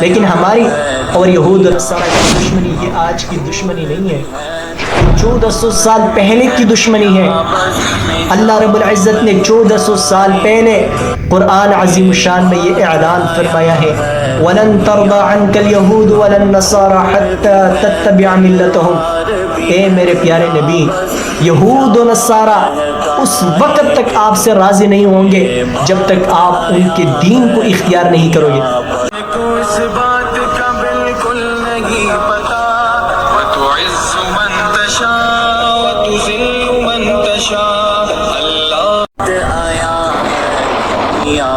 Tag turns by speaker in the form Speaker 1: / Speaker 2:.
Speaker 1: لیکن ہماری اور یہود اور نصارہ کی دشمنی یہ آج کی دشمنی نہیں ہے، 1400 سال پہلے کی دشمنی ہے۔ اللہ رب العزت نے 1400 سال پہلے قرآن عظیم الشان میں یہ اعلان فرمایا ہے، وَلَن تَرْضَ عَنْكَ الْيَهُودُ وَلَا النَّصَارَى حَتَّى تَتَّبِعَ مِلَّتَهُمْ۔ اے میرے پیارے نبی، یہود و نصارہ اس وقت تک آپ سے راضی نہیں ہوں گے جب تک آپ ان کے دین کو اختیار نہیں کرو گے۔
Speaker 2: اس بات کا بالکل نہیں پتا، وَتُعِزُّ مَن تَشَاءُ وَتُذِلُّ مَن تَشَاءُ، اللہ آیا یا